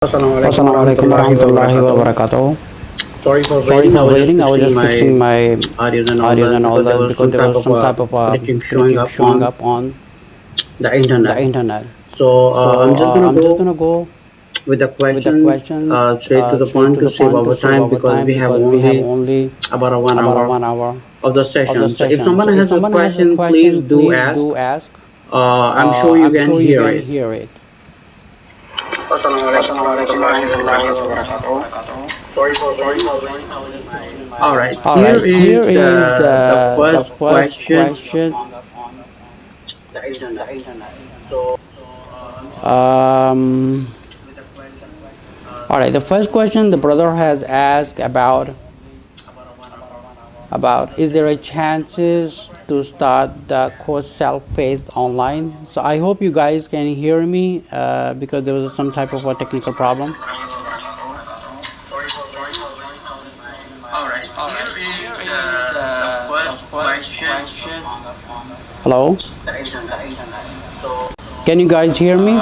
Assalamu alaikum warahmatullahi wabarakatuh. Sorry for Sorry for waiting. I was just fixing my my audio and all that because there was some type of glitching showing up on the the internet. internet. So So I'm just gonna I'm just go gonna go with the with the question question straight to the straight point to to the save point to our save time our because time we have because we have only only about a one about a hour 1 hour of the of the session. So if session. someone So if has a someone has a question, please question, do please ask. do ask. I'm sure you I'm can sure you hear can it. hear it. Assalamu alaikum warahmatullahi wabarakatuh. Sorry for waiting. All right. All Here right. Here is is the the first first question. question. The internet. Um, all right, the first question the brother has asked about is there a chances to start the course self-paced online? So I hope you guys can hear me because there was some type of a technical problem. Alright, here is the first question. Hello? Can you guys hear me?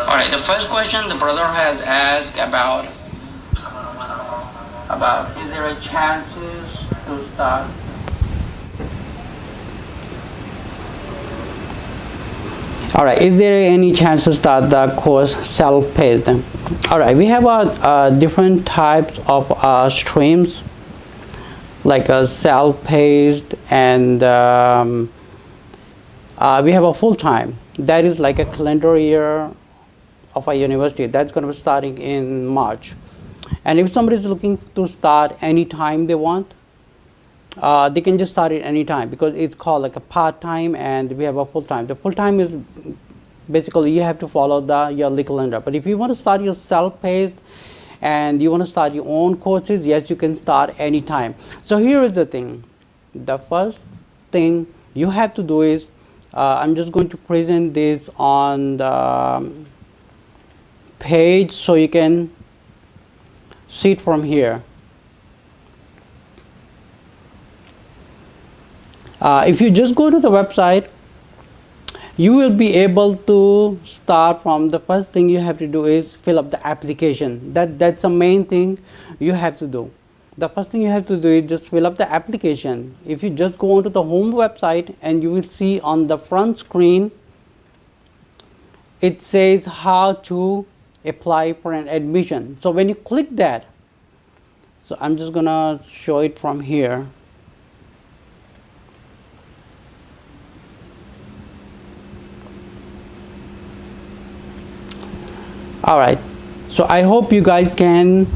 Alright, the first question the brother has asked about is there a chances to start? All right, is there any chance to start the course self-paced? All right, we have different types of streams like a self-paced and we have a full-time. That is like a calendar year of a university. That's going to be starting in March. And if somebody is looking to start anytime they want, they can just start it anytime because it's called like a part-time and we have a full-time. The full-time is basically you have to follow the yearly calendar. But if you want to start your self-paced and you want to start your own courses, yes, you can start anytime. So here is the thing. The first thing you have to do is, I'm just going to present this on the page so you can see it from here. If you just go to the website, you will be able to start from the first thing you have to do is fill up the application. That's the main thing you have to do. The first thing you have to do is just fill up the application. If you just go onto the home website and you will see on the front screen, it says how to apply for an admission. So when you click that, so I'm just gonna show it from here. All right, so I hope you guys can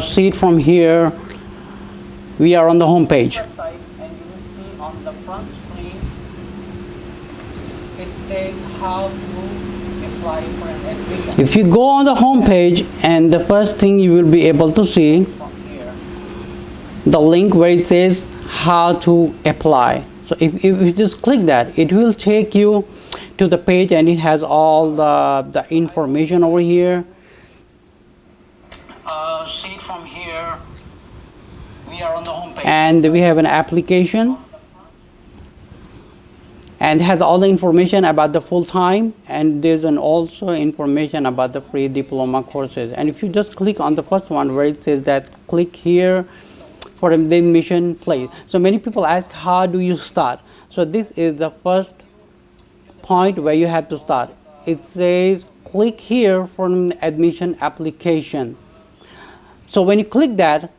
see it from here. We are on the home page. And you will see on the front screen, it says how to apply for an admission. If you go on the home page, and the first thing you will be able to see from here, the link where it says how to apply. So if you just click that, it will take you to the page and it has all the information over here. See it from here. We are on the home page. And we have an application and has all the information about the full-time, and there's also information about the free diploma courses. And if you just click on the first one where it says that click here for the admission place. So many people ask, how do you start? So this is the first point where you have to start. It says click here for an admission application. So when you click that,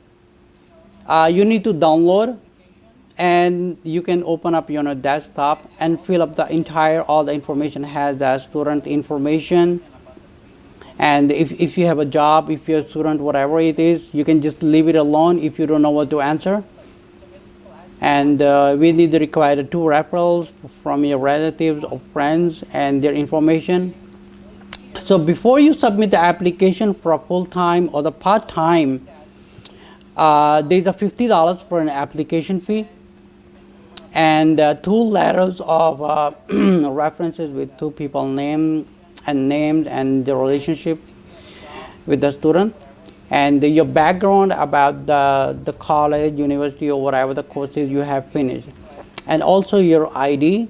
you need to download, and you can open up your desktop and fill up the entire, all the information has student information. And if you have a job, if you're a student, whatever it is, you can just leave it alone if you don't know what to answer. And we need to require 2 referrals from your relatives or friends and their information. So before you submit the application for a full-time or the part-time, there's a $50 for an application fee and 2 letters of references with 2 people named and the relationship with the student, and your background about the college, university, or whatever the courses you have finished, and also your ID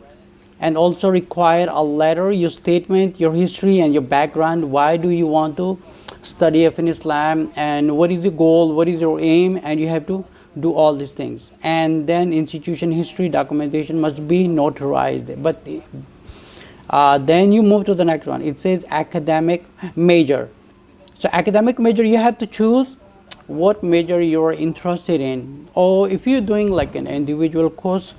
and also require a letter, your statement, your history and your background. Why do you want to study in Islam, and what is your goal, what is your aim, and you have to do all these things. And then institution history documentation must be notarized. But then you move to the next one. It says academic major. So academic major, you have to choose what major you are interested in, or if you're doing like an individual course,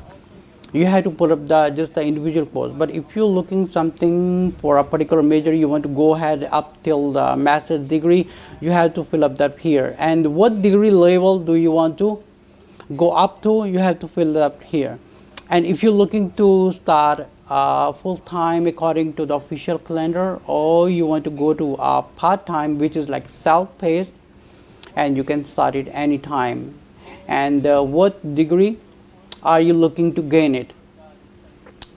you have to put up just the individual course. But if you're looking something for a particular major, you want to go ahead up till the master's degree, you have to fill up that here. And what degree level do you want to go up to, you have to fill it up here. And if you're looking to start full-time according to the official calendar, or you want to go to part-time, which is like self-paced, and you can start it anytime. And what degree are you looking to gain it?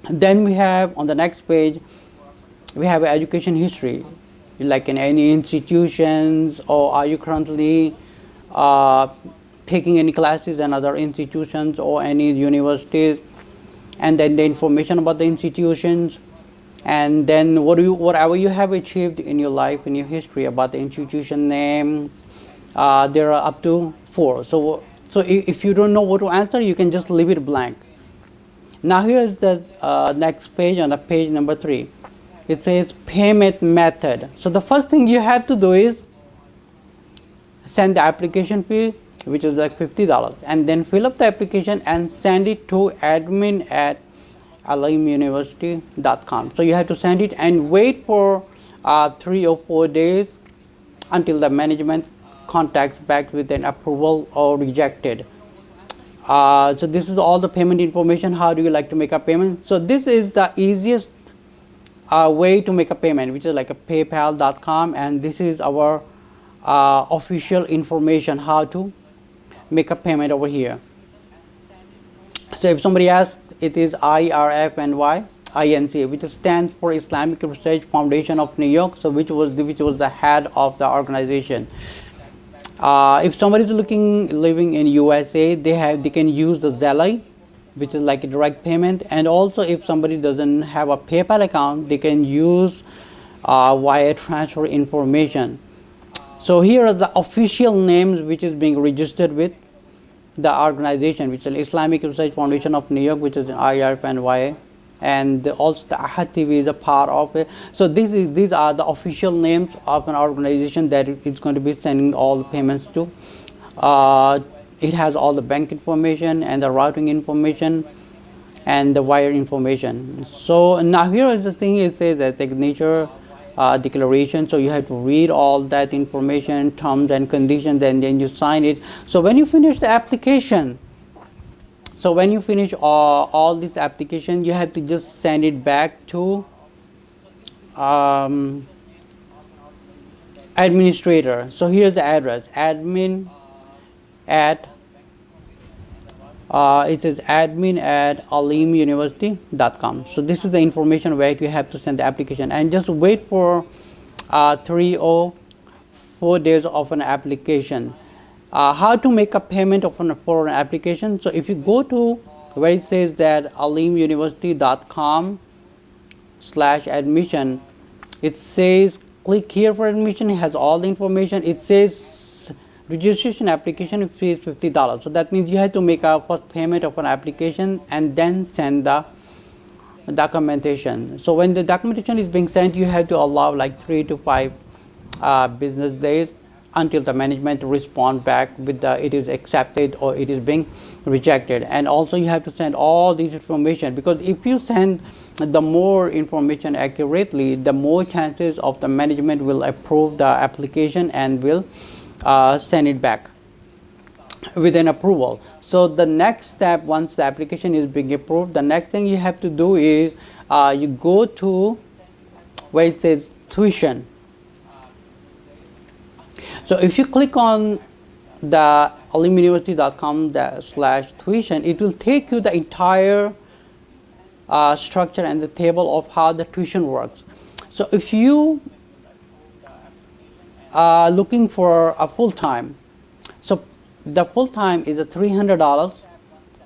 Then we have on the next page, we have education history, like in any institutions, or are you currently taking any classes in other institutions or any universities, and then the information about the institutions, and then whatever you have achieved in your life, in your history about the institution name. There are up to 4. So if you don't know what to answer, you can just leave it blank. Now here is the next page, on the page number 3. It says payment method. So the first thing you have to do is send the application fee, which is like $50, and then fill up the application and send it to admin@ALIMUniversity.com. So you have to send it and wait for 3 or 4 days until the management contacts back with an approval or rejected. So this is all the payment information. How do you like to make a payment? So this is the easiest way to make a payment, which is like a paypal.com, and this is our official information how to make a payment over here. So if somebody asks, it is IRFNY-INC, which stands for Islamic Research Foundation of New York, so which was the head of the organization. If somebody is living in USA, they can use the Zelle, which is like a direct payment. And also if somebody doesn't have a PayPal account, they can use wire transfer information. So here are the official names which is being registered with the organization, which is Islamic Research Foundation of New York, which is IRFNY, and also the Ahad TV is a part of it. So these are the official names of an organization that it's going to be sending all the payments to. It has all the bank information and the routing information and the wire information. So now here is the thing, it says that signature declaration. So you have to read all that information, terms and conditions, and then you sign it. So when you finish the application, all this application, you have to just send it back to administrator. So here's the address, admin at ALIMUniversity.com. So this is the information where you have to send the application, and just wait for 3 or 4 days of an application. How to make a payment for an application? So if you go to where it says that ALIMUniversity.com/admission, it says click here for admission. It has all the information. It says registration application fee is $50. So that means you have to make a first payment of an application and then send the documentation. So when the documentation is being sent, you have to allow like 3 to 5 business days until the management respond back with it is accepted or it is being rejected. And also you have to send all this information, because if you send the more information accurately, the more chances of the management will approve the application and will send it back with an approval. So the next step, once the application is being approved, the next thing you have to do is you go to where it says tuition. So if you click on the ALIMUniversity.com/tuition, it will take you the entire structure and the table of how the tuition works. So if you are looking for a full-time, so the full-time is $300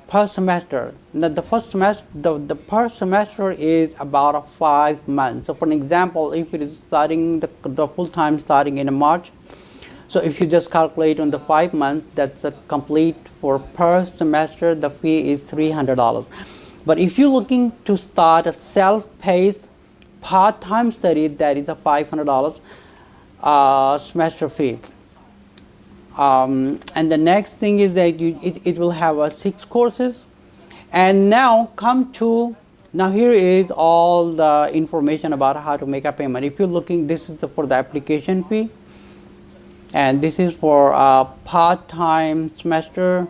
per semester. Now the first semester, the per semester is about 5 months. So for an example, if it is starting the full time starting in March, so if you just calculate on the 5 months, that's a complete for per semester. The fee is $300. But if you're looking to start a self-paced part-time study, that is a $500 semester fee. And the next thing is that it will have 6 courses. And now here is all the information about how to make a payment. If you're looking, this is for the application fee, and this is for part-time semester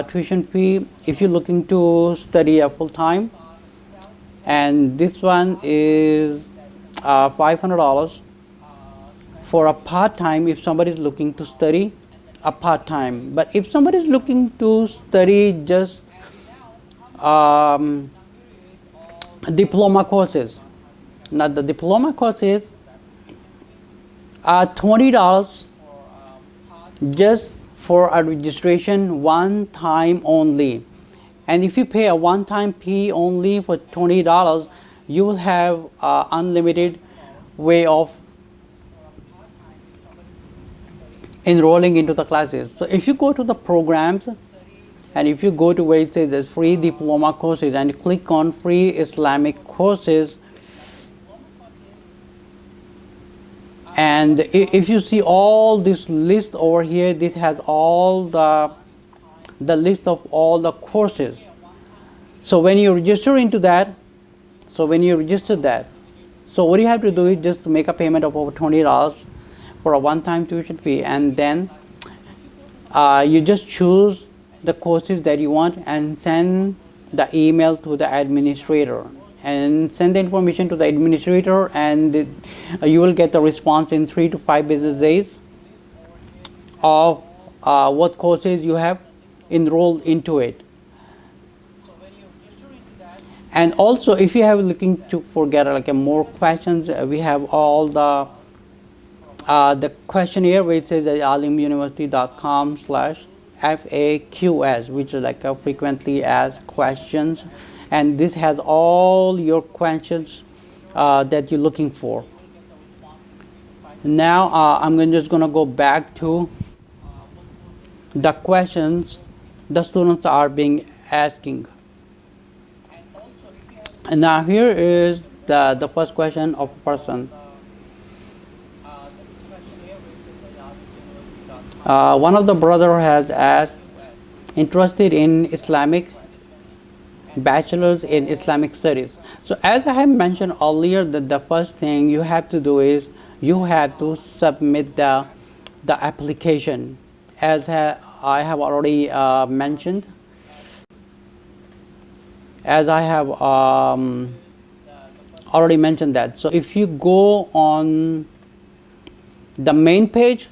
tuition fee if you're looking to study a full-time, and this one is $500 for a part-time if somebody is looking to study a part-time. But if somebody is looking to study just diploma courses, now the diploma courses are $20 just for a registration one time only. And if you pay a one-time fee only for $20, you will have unlimited way of enrolling into the classes. So if you go to the programs, and if you go to where it says there's free diploma courses and you click on free Islamic courses, and if you see all this list over here, this has all the list of all the courses. So when you register into that, so what you have to do is just to make a payment of over $20 for a one-time tuition fee, and then you just choose the courses that you want and send the email to the administrator, and send the information to the administrator, and you will get the response in 3 to 5 business days of what courses you have enrolled into it. And also, if you have looking to forget more questions, we have all the questionnaire where it says that alimuniversity.com/FAQs, which is like a frequently asked questions, and this has all your questions that you're looking for. Now I'm just going to go back to the questions the students are being asking. And now here is the first question of a person. One of the brother has asked, interested in Islamic bachelor's in Islamic studies. So as I have mentioned earlier, that the first thing you have to do is you have to submit the application, as I have already mentioned. As I have already mentioned that. So if you go on the main page,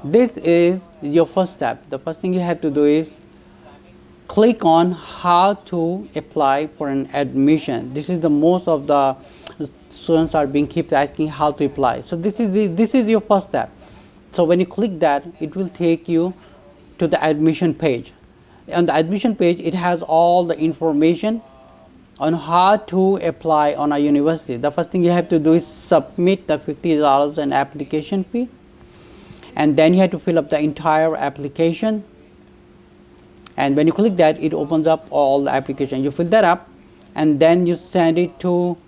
this is your first step. The first thing you have to do is click on how to apply for an admission. This is the most of the students are keep asking how to apply. So this is your first step. So when you click that, it will take you to the admission page. On the admission page, it has all the information on how to apply on a university. The first thing you have to do is submit the $50 an application fee, and then you have to fill up the entire application. And when you click that, it opens up all the application. You fill that up, and then you send it to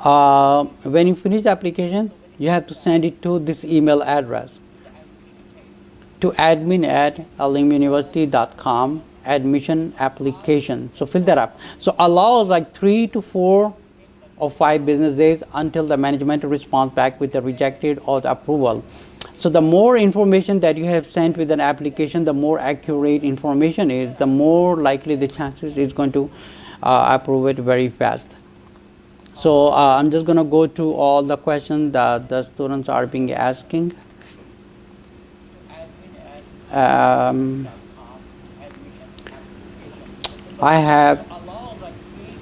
when you finish the application, you have to send it to this email address, to admin@alimuniversity.com, admission application. So fill that up. So allow like 3 to 4 or 5 business days until the management responds back with the rejected or the approval. So the more information that you have sent with an application, the more accurate information is, the more likely the chances is going to approve it very fast. So I'm just going to go to all the questions that the students are being asking. I have,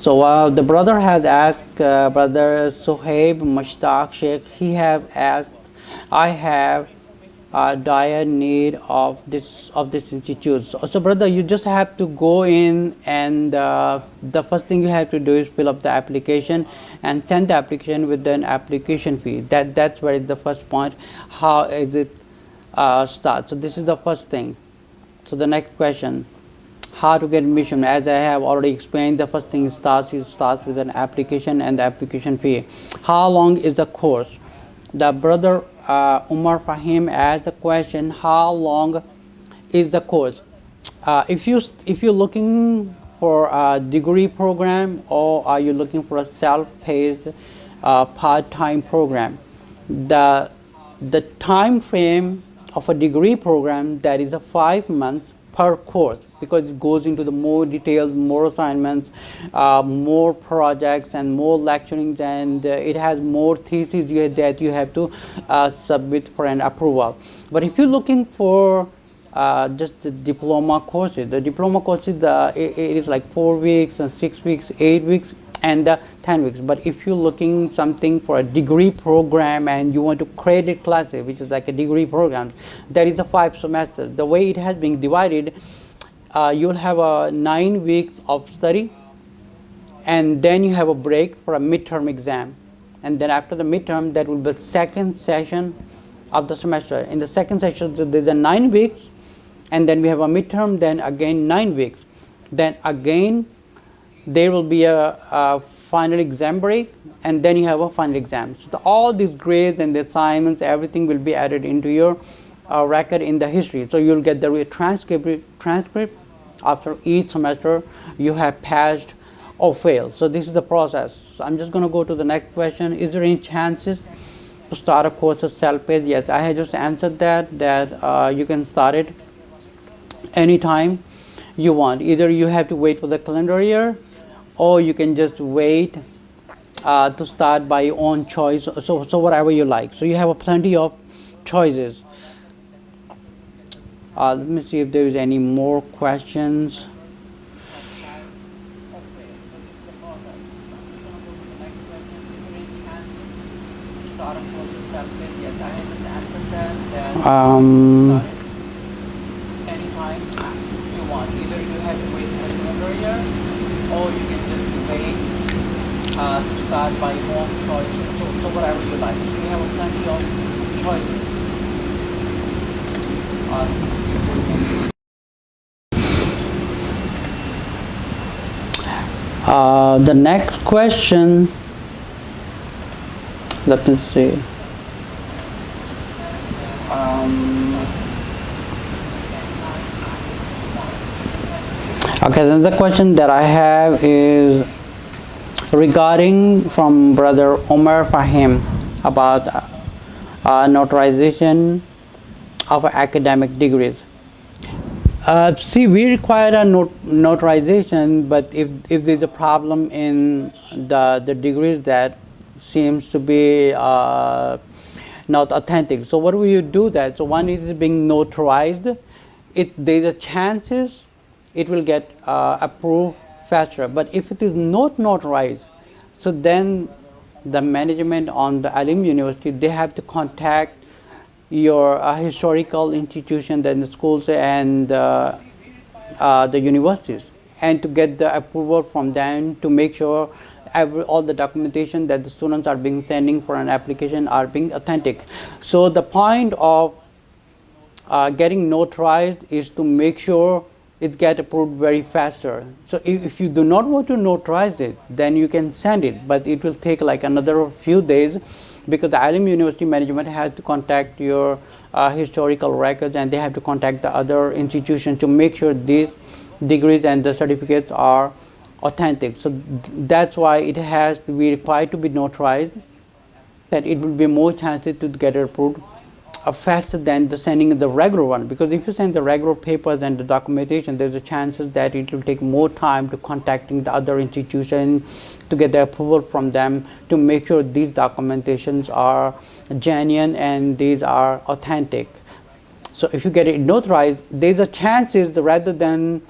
so the brother has asked, brother Suhaib Mushtaq Sheikh, he have asked, I have dire need of this institute. So brother, you just have to go in, and the first thing you have to do is fill up the application and send the application with an application fee. That's where the first point. How is it start? So this is the first thing. So the next question, how to get admission? As I have already explained, the first thing starts with an application and the application fee. How long is the course? The brother Umar Fahim asked the question, how long is the course? If you're looking for a degree program, or are you looking for a self-paced part-time program, the time frame of a degree program, that is a 5 months per course, because it goes into the more details, more assignments, more projects, and more lecturings, and it has more theses that you have to submit for an approval. But if you're looking for just the diploma courses, it is like 4 weeks and 6 weeks, 8 weeks, and 10 weeks. But if you're looking something for a degree program and you want to credit classes, which is like a degree program, that is a 5 semesters. The way it has been divided, you'll have 9 weeks of study, and then you have a break for a midterm exam, and then after the midterm, that will be the second session of the semester. In the second session, there's a 9 weeks, and then we have a midterm, then again 9 weeks, then again there will be a final exam break, and then you have a final exam. So all these grades and the assignments, everything will be added into your record in the history. So you'll get the transcript after each semester you have passed or failed. So this is the process. So I'm just going to go to the next question. Is there any chances to start a course as self-paced? Yes, I had just answered that you can start it anytime you want. Either you have to wait for the calendar year, or you can just wait to start by your own choice. So whatever you like. So you have plenty of choices. Let me see if there is any more questions. Anytime you want. Either you have to wait for another year, or you can just wait to start by your own choice. So whatever you like. So you have plenty of choices. The next question, let me see. Okay, then the question that I have is regarding from brother Umar Fahim about notarization of academic degrees. See, we require a notarization, but if there's a problem in the degrees that seems to be not authentic, so what will you do that? So one is being notarized, there's a chances it will get approved faster. But if it is not notarized, so then the management on the Alim University, they have to contact your historical institution, then the schools and the universities, and to get the approval from them to make sure all the documentation that the students are being sending for an application are being authentic. So the point of getting notarized is to make sure it get approved very faster. So if you do not want to notarize it, then you can send it, but it will take like another few days, because the Alim University management has to contact your historical records, and they have to contact the other institutions to make sure these degrees and the certificates are authentic. So that's why it has to be required to be notarized, that it will be more chances to get it approved faster than the sending the regular one. Because if you send the regular papers and the documentation, there's a chances that it will take more time to contacting the other institution to get the approval from them to make sure these documentations are genuine and these are authentic. So if you get it notarized, there's a chances rather than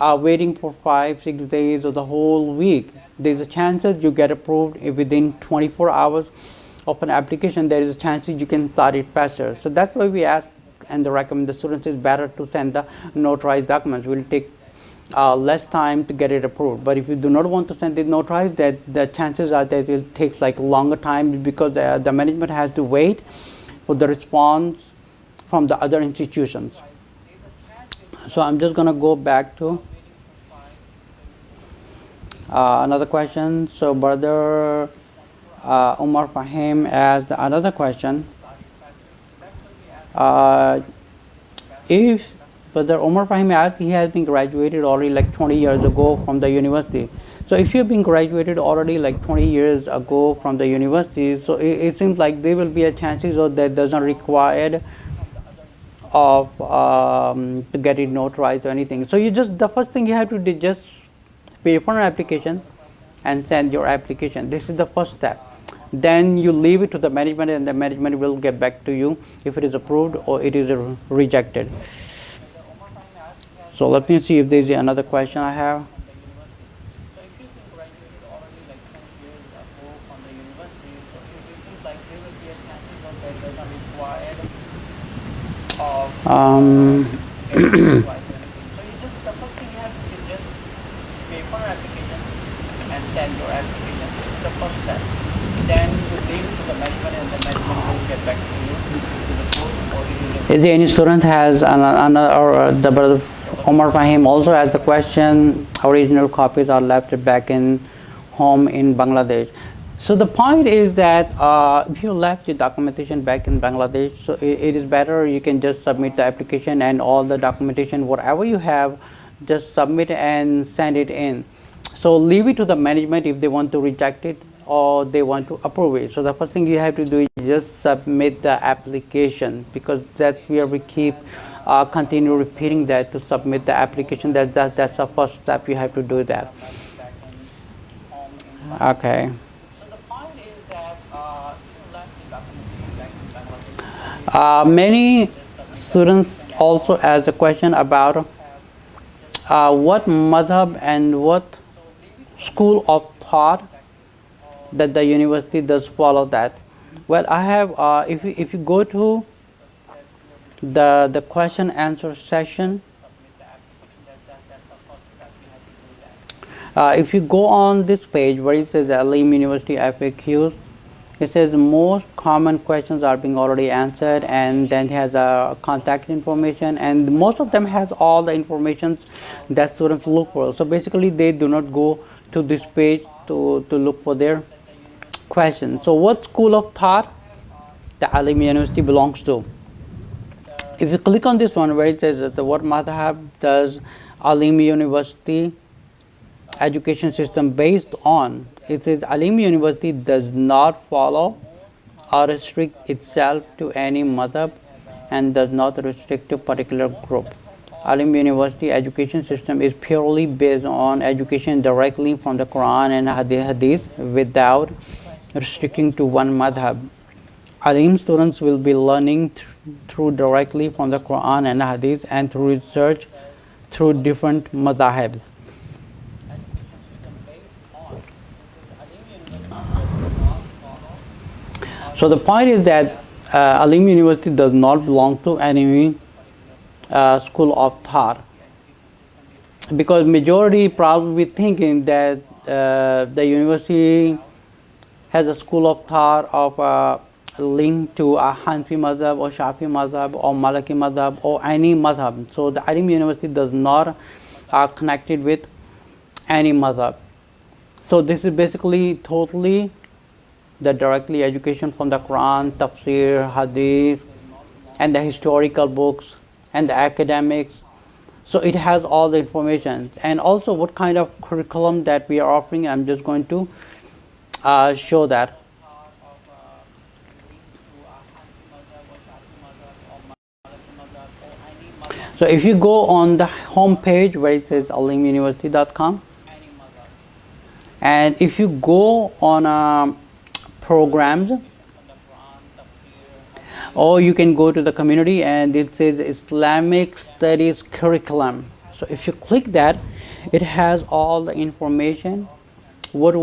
waiting for 5-6 days or the whole week, there's a chances you get approved within 24 hours of an application. There is a chance you can start it faster. So that's why we ask and recommend the students is better to send the notarized documents. Will take less time to get it approved. But if you do not want to send it notarized, that the chances are that it will take like longer time, because the management has to wait for the response from the other institutions. So I'm just going to go back to another question. So brother Umar Fahim asked another question. If Brother Umar Fahim asked, he has been graduated already like 20 years ago from the university. So if you've been graduated already like 20 years ago from the university, so it seems like there will be a chances of that doesn't require of to get it notarized or anything. So the first thing you have to do, just pay for an application and send your application. This is the first step. Then you leave it to the management, and the management will get back to you if it is approved or it is rejected. So let me see if there is another question I have. Is there any student has another, or the brother Omar Fahim also has a question? Original copies are left back in home in Bangladesh. So the point is that if you left your documentation back in Bangladesh, so it is better you can just submit the application and all the documentation, whatever you have, just submit and send it in. So leave it to the management if they want to reject it or they want to approve it. So the first thing you have to do is just submit the application, because that's where we keep continue repeating that, to submit the application. That's the first step. You have to do that. Okay. Many students also ask a question about what madhab and what school of thought that the university does follow that. Well, I have, if you go to the question answer session, if you go on this page where it says ALIM University FAQs, it says most common questions are being already answered, and then it has contact information, and most of them has all the information that students look for. So basically they do not go to this page to look for their questions. So what school of thought the Alim University belongs to? If you click on this one where it says that what madhab does Alim University education system based on, it says Alim University does not follow or restrict itself to any madhab and does not restrict to particular group. Alim University education system is purely based on education directly from the Quran and Hadith without restricting to one madhab. Alim students will be learning through directly from the Quran and Hadith and through research through different madhabs. So the point is that Alim University does not belong to any school of thought, because majority probably thinking that the university has a school of thought of link to a Hanafi madhab or Shafi madhab or Maliki madhab or any madhab. So the Alim University does not connected with any madhab. So this is basically totally the directly education from the Quran, Tafsir, Hadith, and the historical books and the academics. So it has all the information, and also what kind of curriculum that we are offering. I'm just going to show that. So if you go on the home page where it says alimuniversity.com, and if you go on programs, or you can go to the community and it says Islamic Studies Curriculum. So if you click that, it has all the information, what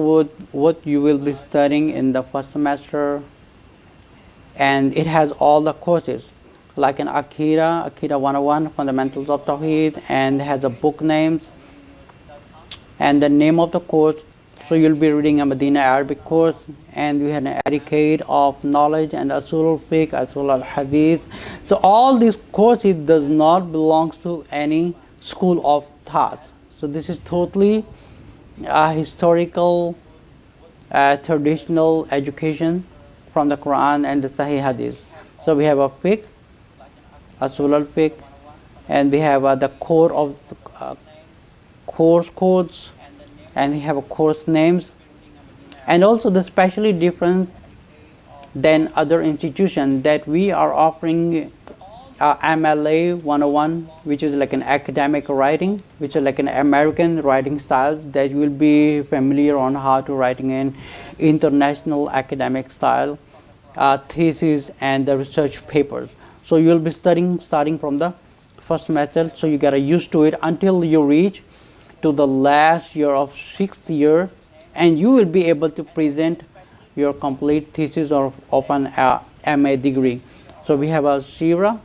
you will be studying in the first semester, and it has all the courses. like an Aqeedah 101, Fundamentals of Tawheed, and has a book names and the name of the course. So you'll be reading a Madinah Arabic course, and we had an etiquette of knowledge and Usul al-Fiqh, Usul al-Hadith. So all these courses does not belongs to any school of thought. So this is totally historical, traditional education from the Quran and the Sahih Hadith. So we have a fiqh, Usul al-Fiqh, and we have the core of the, course codes, and we have a course names, and also the specially different than other institutions that we are offering MLA 101, which is like an academic writing, which is like an American writing style that you will be familiar on how to writing in international academic style, thesis and the research papers. So you will be studying starting from the first semester, so you get used to it until you reach to the last year of 6th year, and you will be able to present your complete thesis of an MA degree. So we have a Seerah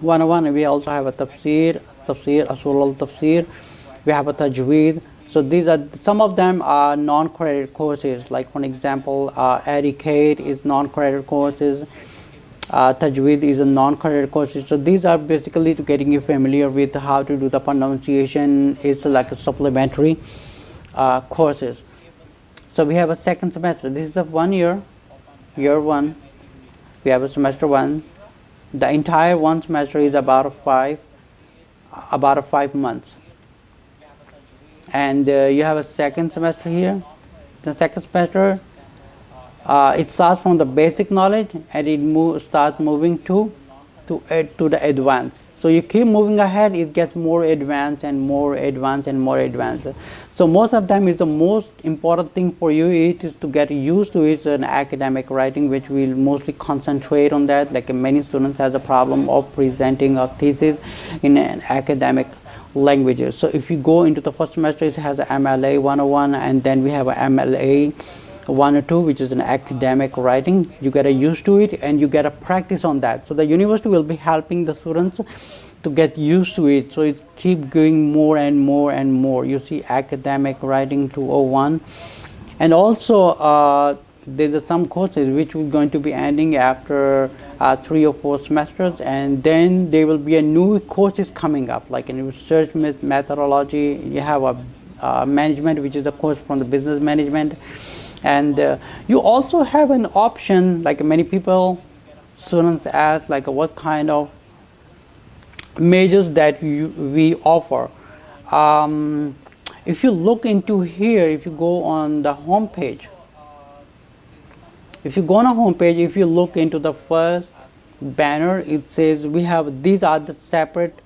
101, and we also have a Tafsir, Usul al-Tafsir, we have a Tajweed. So these are, some of them are non-credit courses, like for example, etiquette is non-credit courses, Tajweed is a non-credit course. So these are basically to getting you familiar with how to do the pronunciation. It's like a supplementary courses. So we have a second semester. This is the 1 year, year one. We have a semester 1. The entire one semester is about 5 months. And you have a second semester here. The second semester, it starts from the basic knowledge, and it starts moving to the advanced. So you keep moving ahead, it gets more advanced and more advanced and more advanced. So most of them is the most important thing for you is to get used to it, an academic writing, which will mostly concentrate on that. Like many students has a problem of presenting a thesis in an academic languages. So if you go into the first semester, it has a MLA 101, and then we have a MLA 102, which is an academic writing. You get used to it and you get a practice on that. So the university will be helping the students to get used to it. So it keep going more and more and more. You see academic writing 201, and also there's some courses which are going to be ending after 3 or 4 semesters, and then there will be a new courses coming up, like in research methodology. You have a management, which is a course from the business management. And you also have an option, like many people, students ask, like what kind of majors that we offer. If you look into here, if you go on the home page, if you look into the first banner, it says we have, these are the separate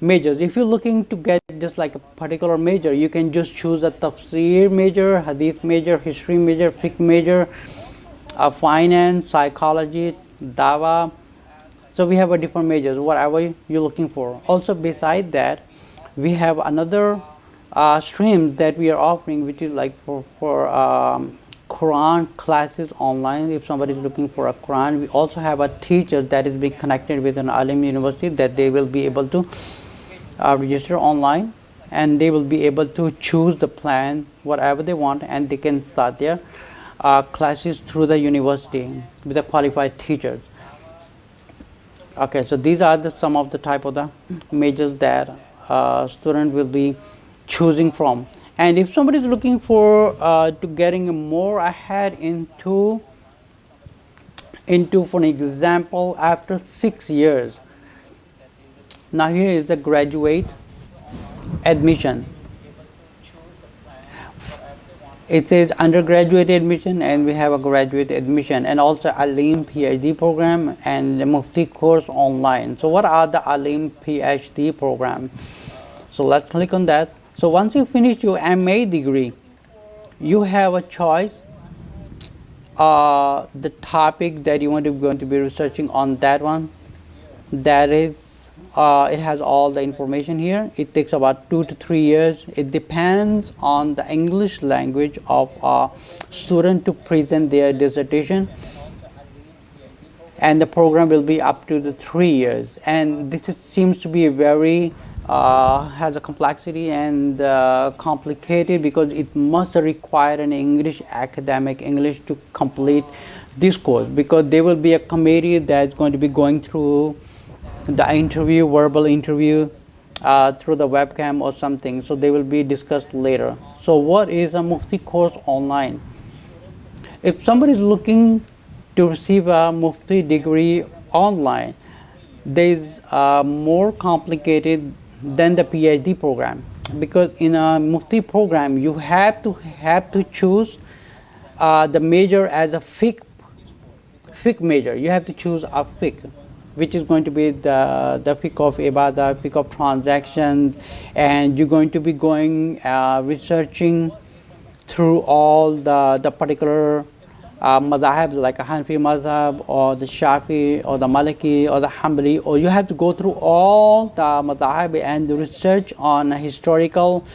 majors. If you're looking to get just like a particular major, you can just choose a tafsir major, hadith major, history major, fiqh major, finance, psychology, dawah. So we have a different majors, whatever you're looking for. Also beside that, we have another streams that we are offering, which is like for Quran classes online. If somebody is looking for a Quran, we also have a teacher that is being connected with an Alim University, that they will be able to register online, and they will be able to choose the plan, whatever they want, and they can start their classes through the university with the qualified teachers. Okay, so these are some of the type of the majors that student will be choosing from. And if somebody is looking for to getting more ahead into for an example, after 6 years, now here is the graduate admission. It says undergraduate admission, and we have a graduate admission, and also Alim PhD program and the Mufti course online. So what are the Alim PhD program? So let's click on that. So once you finish your MA degree, you have a choice, the topic that you want to going to be researching on that one. That is, it has all the information here. It takes about 2 to 3 years. It depends on the English language of a student to present their dissertation. and the program will be up to the 3 years. And seems to be a very has a complexity and complicated, because it must require an English, academic English, to complete this course, because there will be a committee that's going to be going through the interview, verbal interview, through the webcam or something. So they will be discussed later. So what is a Mufti course online? If somebody is looking to receive a Mufti degree online, there is more complicated than the PhD program, because in a Mufti program you have to choose the major as a fiqh major. You have to choose a fiqh, which is going to be the fiqh of ibadah, fiqh of transactions, and you're going to be going researching through all the particular madhab, like a Hanafi madhab, or the Shafi, or the Maliki, or the Hanbali, or you have to go through all the madhab and research on historical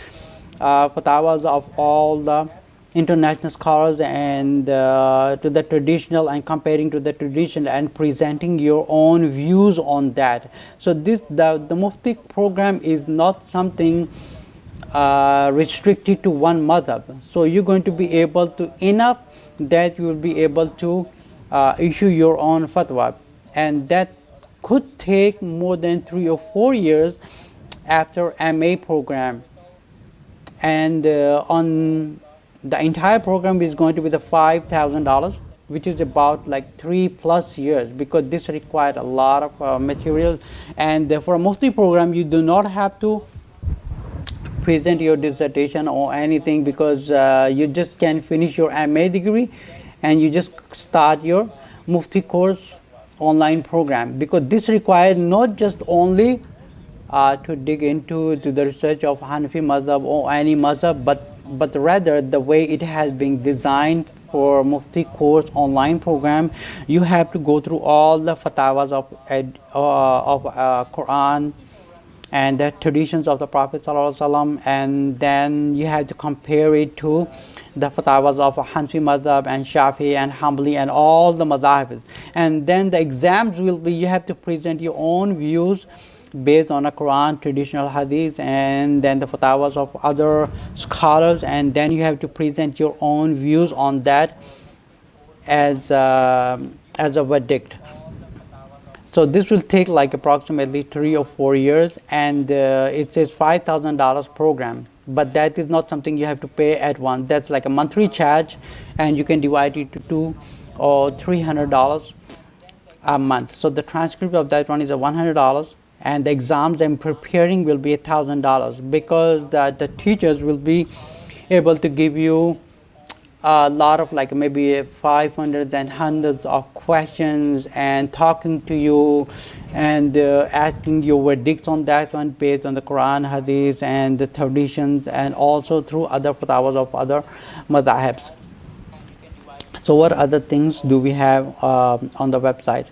fatwas of all the international scholars, and to the traditional, and comparing to the tradition, and presenting your own views on that. So the Mufti program is not something restricted to one madhab. So you're going to be able to, enough that you will be able to issue your own fatwa, and that could take more than 3 or 4 years after MA program. And on the entire program is going to be the $5,000, which is about like 3+ years, because this required a lot of materials. And for a Mufti program, you do not have to present your dissertation or anything, because you just can finish your MA degree and you just start your Mufti course online program, because this requires not just only to dig into the research of Hanafi madhab or any madhab, but rather the way it has been designed for Mufti course online program. You have to go through all the fatwas of Quran and the traditions of the Prophet ﷺ, and then you have to compare it to the fatwas of Hanafi madhab and Shafi and Hanbali and all the madhabs. And then the exams will be, you have to present your own views based on a Quran, traditional Hadith, and then the fatwas of other scholars, and then you have to present your own views on that as a verdict. So this will take like approximately 3 or 4 years, and it says $5,000 program, but that is not something you have to pay at once. That's like a monthly charge, and you can divide it to $200 or $300 a month. So the transcript of that one is $100, and the exams I'm preparing will be $1,000, because the teachers will be able to give you a lot of, like maybe 500s and hundreds of questions, and talking to you and asking your verdicts on that one based on the Quran, Hadith, and the traditions, and also through other fatwas of other madhabs. So what other things do we have on the website?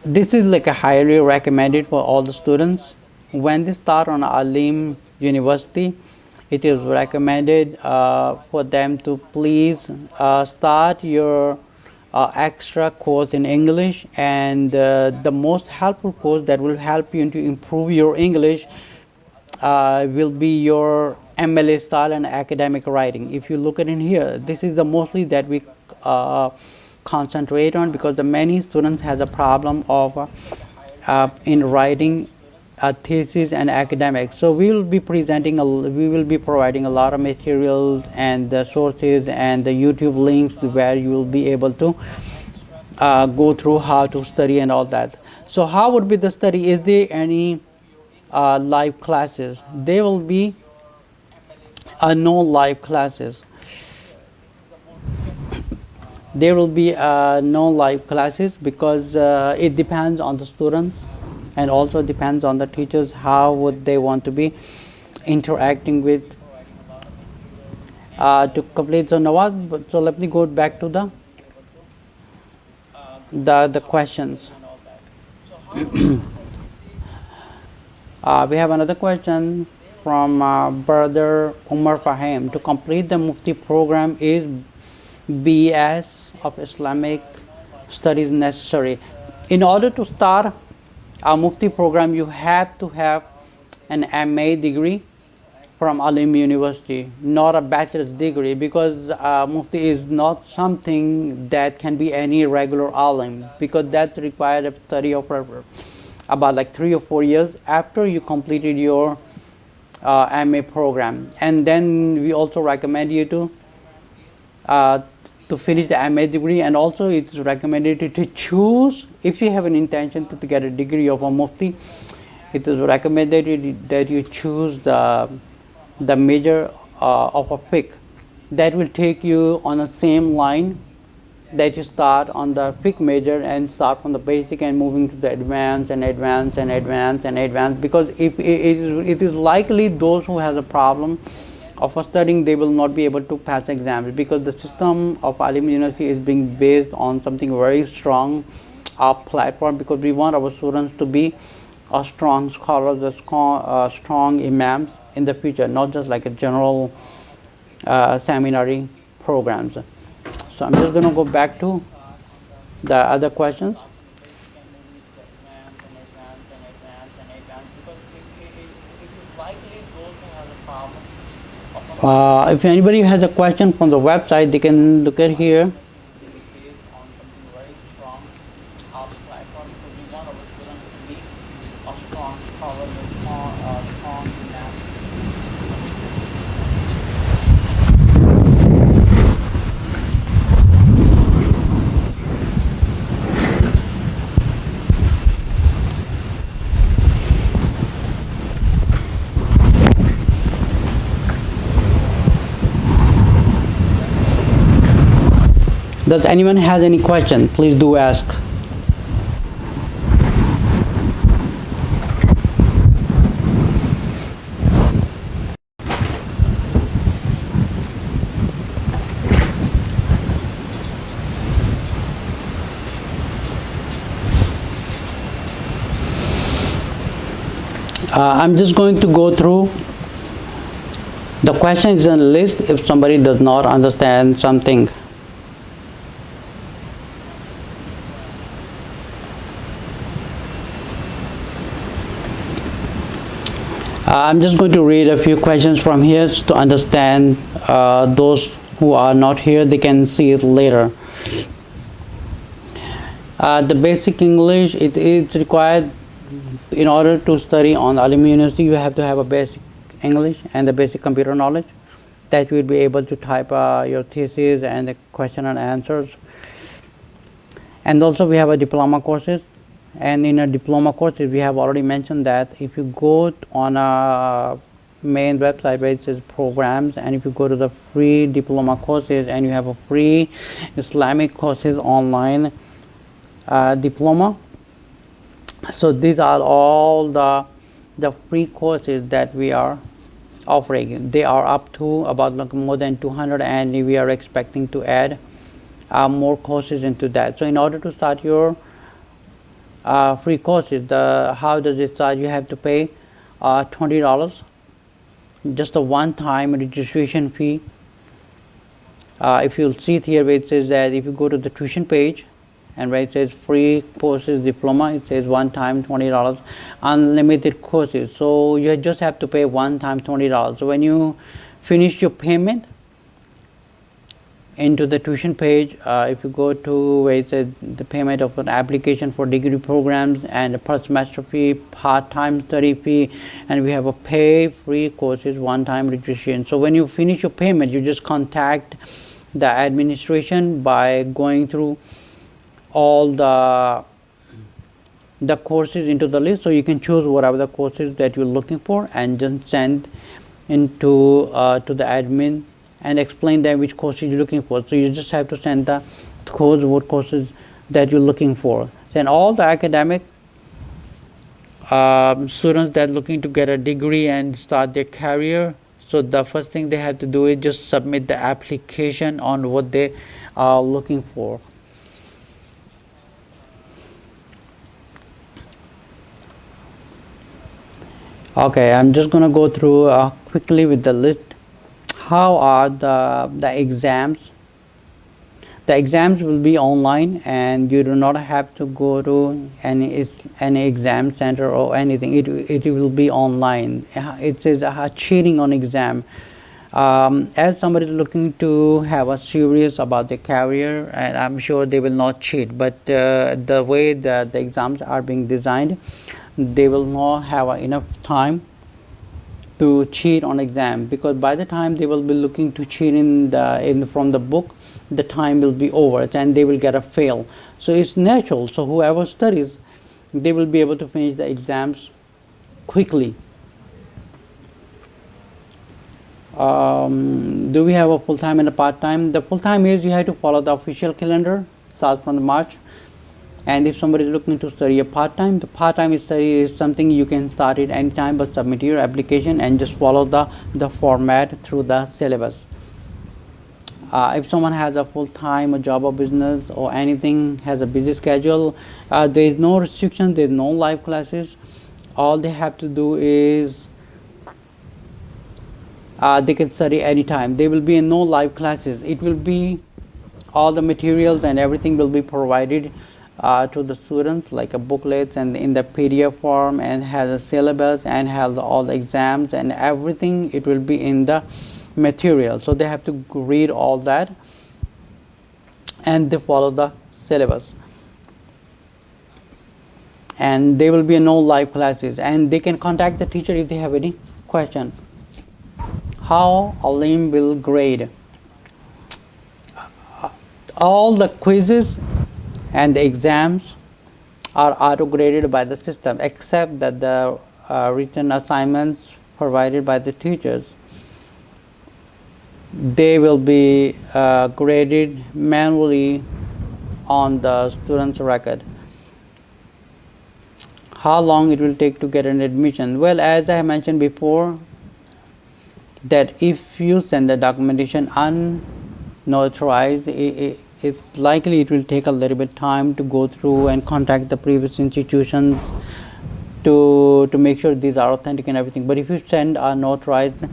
This is like a highly recommended for all the students. When they start on Alim University, it is recommended for them to please start your extra course in English, and the most helpful course that will help you to improve your English will be your MLA style and academic writing. If you look at in here, this is the mostly that we concentrate on, because the many students has a problem of in writing a thesis and academics. So we will be providing a lot of materials and the sources and the YouTube links where you will be able to go through how to study and all that. So how would be the study? Is there any live classes? There will be no live classes. There will be no live classes, because it depends on the students, and also depends on the teachers how would they want to be interacting with to complete. So Nawaz, so let me go back to the questions. We have another question from brother Umar Fahim. To complete the Mufti program, is BS of Islamic Studies necessary. In order to start a Mufti program, you have to have an MA degree from Alim University, not a bachelor's degree, because Mufti is not something that can be any regular alim, because that's required a study of about like 3 or 4 years after you completed your MA program. And then we also recommend you to finish the MA degree, and also it's recommended to choose, if you have an intention to get a degree of a Mufti, it is recommended that you choose the major of a fiqh. That will take you on the same line that you start on the fiqh major and start from the basic and moving to the advanced and advanced and advanced and advanced, because if it is likely those who have a problem of studying, they will not be able to pass exams, because the system of Alim University is being based on something very strong, our platform, because we want our students to be strong scholars, strong imams in the future, not just like a general seminary programs. So I'm just going to go back to the other questions. If anybody has a question from the website, they can look at here. Does anyone has any question? Please do ask. I'm just going to go through the questions in the list if somebody does not understand something. I'm just going to read a few questions from here to understand. Those who are not here, they can see it later. The basic English, it is required in order to study on Alim University. You have to have a basic English and the basic computer knowledge, that you will be able to type your thesis and the question and answers. And also we have a diploma courses. And in a diploma courses, we have already mentioned that if you go on a main website where it says programs, and if you go to the free diploma courses and you have a free Islamic courses online diploma, so these are all the free courses that we are offering. They are up to about like more than 200, and we are expecting to add more courses into that. So in order to start your free courses, how does it start? You have to pay $20, just a one-time registration fee. If you'll see it here where it says that if you go to the tuition page and where it says free courses diploma, it says one time $20, unlimited courses. So you just have to pay one time $20. So when you finish your payment into the tuition page, if you go to where it says the payment of an application for degree programs and a per semester fee, part-time study fee, and we have a pay free courses one-time registration. So when you finish your payment, you just contact the administration by going through all the courses into the list, so you can choose whatever the courses that you're looking for and just send into to the admin and explain them which courses you're looking for. So you just have to send the course, what courses that you're looking for. Then all the academic students that are looking to get a degree and start their career, so the first thing they have to do is just submit the application on what they are looking for. Okay, I'm just going to go through quickly with the list. How are the exams The exams will be online, and you do not have to go to any exam center or anything. It will be online. It says cheating on exam. As somebody is looking to have a serious about their career, and I'm sure they will not cheat, but the way that the exams are being designed, they will not have enough time to cheat on exam, because by the time they will be looking to cheat from the book, the time will be over and they will get a fail. So it's natural. So whoever studies, they will be able to finish the exams quickly. Do we have a full-time and a part-time? The full-time is you have to follow the official calendar, start from the March. And if somebody is looking to study a part-time, the part-time study is something you can start it anytime, but submit your application and just follow the format through the syllabus. If someone has a full-time a job or business or anything, has a busy schedule, there is no restriction, there is no live classes. All they have to do is they can study anytime. There will be no live classes. It will be all the materials and everything will be provided to the students, like a booklets and in the PDF form, and has a syllabus and has all the exams and everything. It will be in the material, so they have to read all that and they follow the syllabus, and there will be no live classes, and they can contact the teacher if they have any question. How Alim will grade? All the quizzes and the exams are auto graded by the system, except that the written assignments provided by the teachers, they will be graded manually on the student's record. How long it will take to get an admission? Well, as I have mentioned before, that if you send the documentation unauthorized, it's likely it will take a little bit time to go through and contact the previous institutions to make sure these are authentic and everything. But if you send unauthorized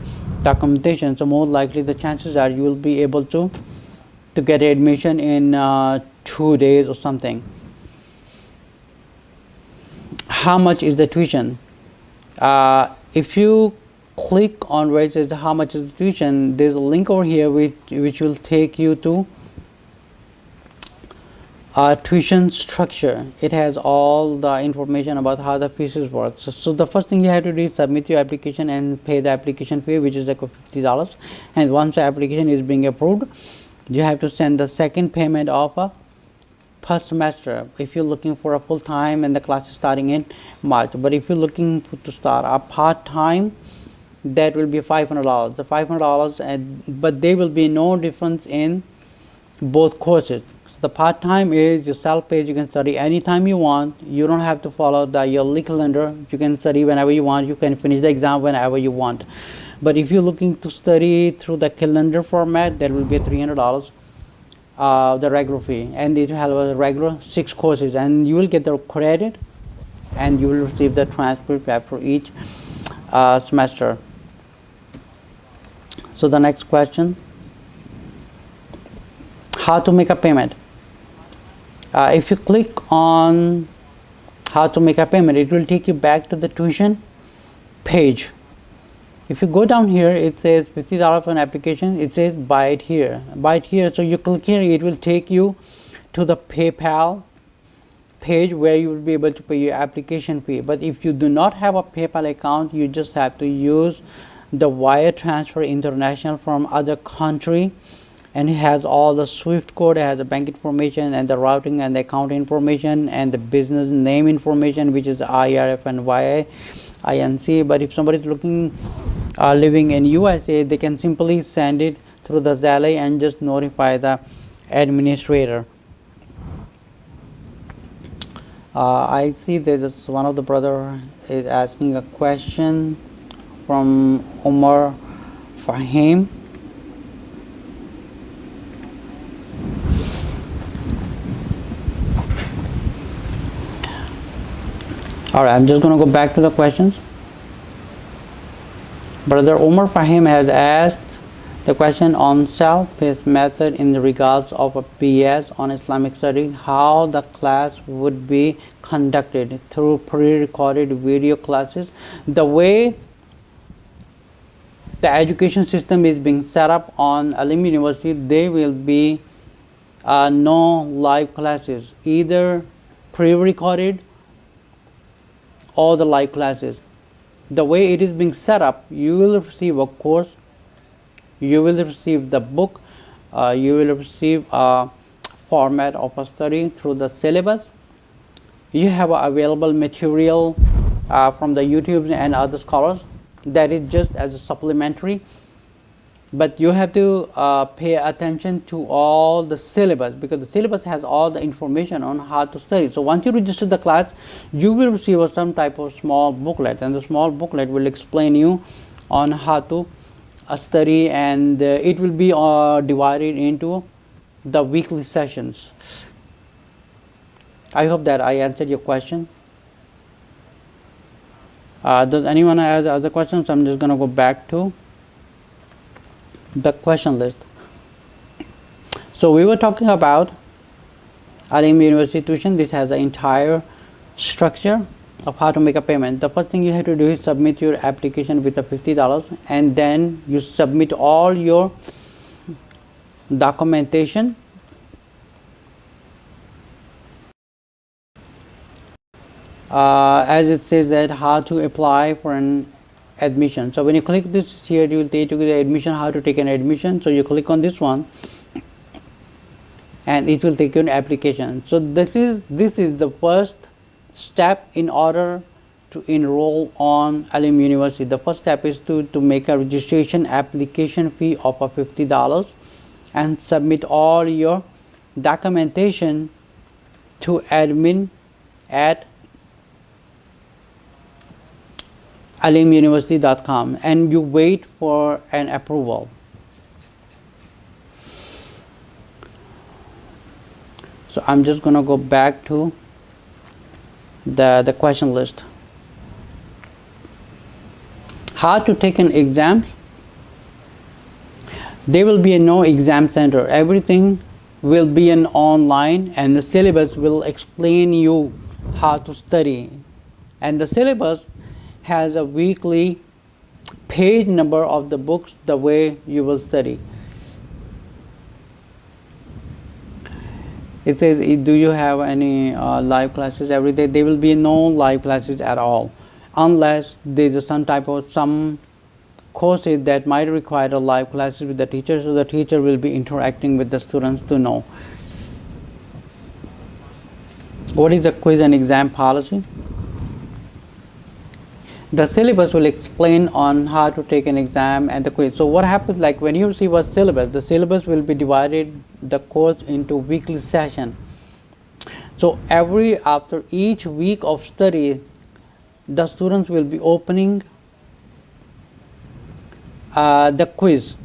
documentation, so more likely the chances are you will be able to get admission in 2 days or something. How much is the tuition? If you click on where it says how much is the tuition, there's a link over here which will take you to tuition structure. It has all the information about how the fees work. So the first thing you have to do is submit your application and pay the application fee, which is like $50. And once the application is being approved, you have to send the second payment of a per semester if you're looking for a full time and the class is starting in March. But if you're looking to start a part time, that will be $500. The $500, but there will be no difference in both courses. The part-time is your self-paced. You can study anytime you want. You don't have to follow the yearly calendar. You can study whenever you want. You can finish the exam whenever you want. But if you're looking to study through the calendar format, that will be $300, the regular fee. And it will have a regular 6 courses, and you will get the credit, and you will receive the transcript after each semester. So the next question: how to make a payment? If you click on how to make a payment, it will take you back to the tuition page. If you go down here, it says $50 for an application. It says buy it here. Buy it here. So you click here, it will take you to the PayPal page where you will be able to pay your application fee. But if you do not have a PayPal account, you just have to use the wire transfer international from other country. And it has all the SWIFT code, it has the bank information and the routing and the account information and the business name information, which is IRF and YINC. But if somebody is living in USA, they can simply send it through the Zelle and just notify the administrator. I see there's one of the brother is asking a question from Omar Fahim. Alright, I'm just going to go back to the questions. Brother Omar Fahim has asked The question on self-paced method in regards of a PS on Islamic study, how the class would be conducted through pre-recorded video classes. The way the education system is being set up on Alim University, there will be no live classes, either pre-recorded or the live classes. The way it is being set up, you will receive a course, you will receive the book, you will receive a format of a study through the syllabus. You have available material from the YouTube and other scholars that is just as a supplementary, but you have to pay attention to all the syllabus, because the syllabus has all the information on how to study. So once you register the class, you will receive some type of small booklet, and the small booklet will explain you on how to study, and it will be divided into the weekly sessions. I hope that I answered your question. Does anyone have other questions? I'm just going to go back to the question list. So we were talking about Alim University tuition. This has an entire structure of how to make a payment. The first thing you have to do is submit your application with the $50, and then you submit all your documentation. As it says that how to apply for an admission. So when you click this here, it will take you to the admission, how to take an admission. So you click on this one and it will take you an application. So this is the first step in order to enroll on Alim University. The first step is to make a registration application fee of $50 and submit all your documentation to admin at ALIMUniversity.com, and you wait for an approval. So I'm just going to go back to the question list. How to take an exam? There will be no exam center. Everything will be an online, and the syllabus will explain you how to study. And the syllabus has a weekly page number of the books, the way you will study. It says, do you have any live classes every day? There will be no live classes at all, unless there is some courses that might require a live classes with the teacher, so the teacher will be interacting with the students to know. What is the quiz and exam policy? The syllabus will explain on how to take an exam and the quiz. So what happens, like when you receive a syllabus, the syllabus will be divided the course into weekly session. So after each week of study, the students will be opening the quiz,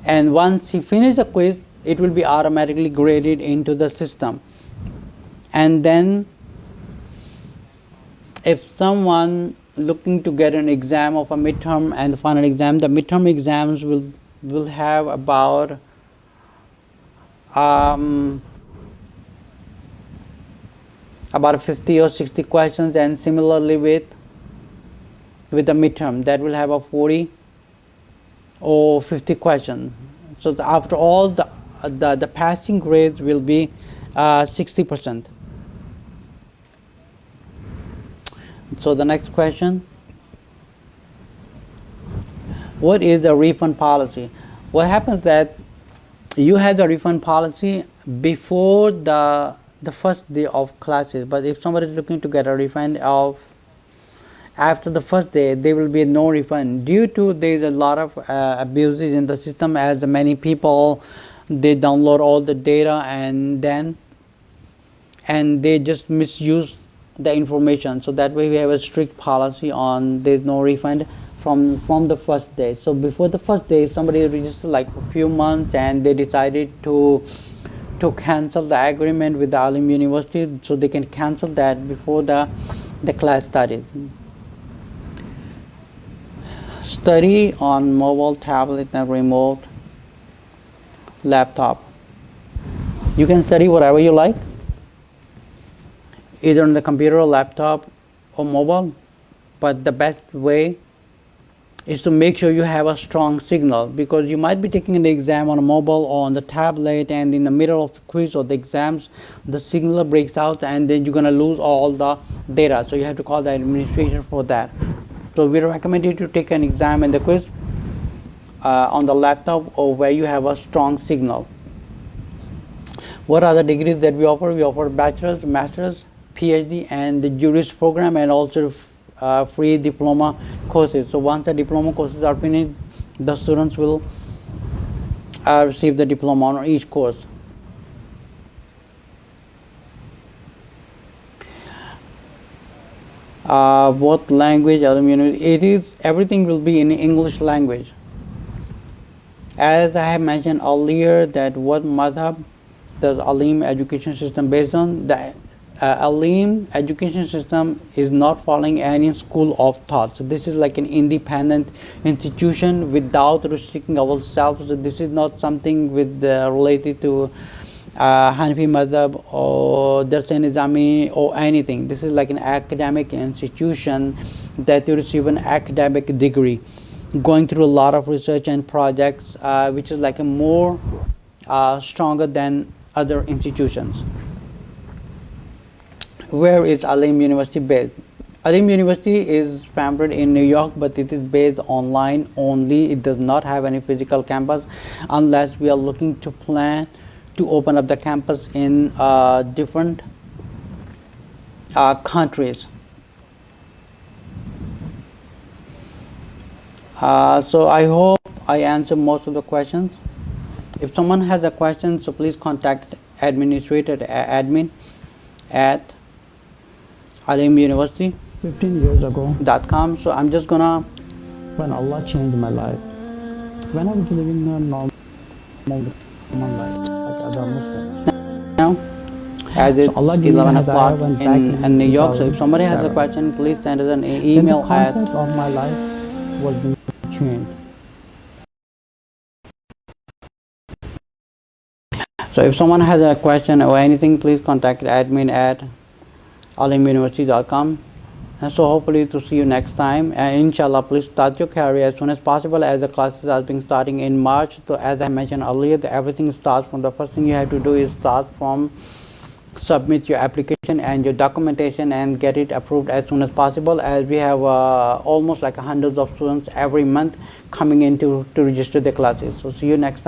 and once he finishes the quiz, it will be automatically graded into the system. And then if someone looking to get an exam of a midterm and the final exam, the midterm exams will have about 50 or 60 questions, and similarly with the midterm, that will have a 40 or 50 questions. So after all, the passing grades will be 60%. So the next question, what is the refund policy? What happens that you have the refund policy before the first day of classes, but if somebody is looking to get a refund of after the first day, there will be no refund, due to there is a lot of abuses in the system, as many people, they download all the data and they just misuse the information. So that way we have a strict policy on there's no refund from the first day. So before the first day, if somebody registered like for a few months and they decided to cancel the agreement with the Alim University, so they can cancel that before the class started. Study on mobile, tablet, and remote laptop. You can study whatever you like, either on the computer, laptop, or mobile, but the best way is to make sure you have a strong signal, because you might be taking an exam on a mobile or on the tablet, and in the middle of the quiz or the exams the signal breaks out and then you're going to lose all the data, so you have to call the administration for that. So we recommend you to take an exam and the quiz on the laptop or where you have a strong signal. What are the degrees that we offer? We offer bachelor's, master's, PhD, and the jurist program, and also free diploma courses. So once the diploma courses are finished, the students will receive the diploma on each course. What language? It is, everything will be in English language. As I have mentioned earlier, that what madhab does Alim education system based on? The Alim education system is not following any school of thought. So this is like an independent institution without restricting ourselves. So this is not something with related to Hanafi madhab or Darsan-e-Nizami or anything. This is like an academic institution that you receive an academic degree, going through a lot of research and projects, which is like a more stronger than other institutions. Where is Alim University based? Alim University is founded in New York, but it is based online only. It does not have any physical campus, unless we are looking to plan to open up the campus in different countries. So I hope I answered most of the questions. If someone has a question, so please contact administrator admin at ALIMUniversity 15 years ago, .com. So I'm just gonna, when Allah changed my life, when I was living a normal life like other Muslims. now, as it's Allah gave me 11 hidayah, o'clock went back in New York, so if somebody has a 2007. question, please send us an Then email the at content of my life was being changed. So if someone has a question or anything, please contact admin at alimuniversity.com. And so hopefully to see you next time, and inshallah please start your career as soon as possible, as the classes are being starting in March. So as I mentioned earlier, everything starts from, the first thing you have to do is start from submit your application and your documentation and get it approved as soon as possible, as we have almost like hundreds of students every month coming in to register their classes. So see you next time.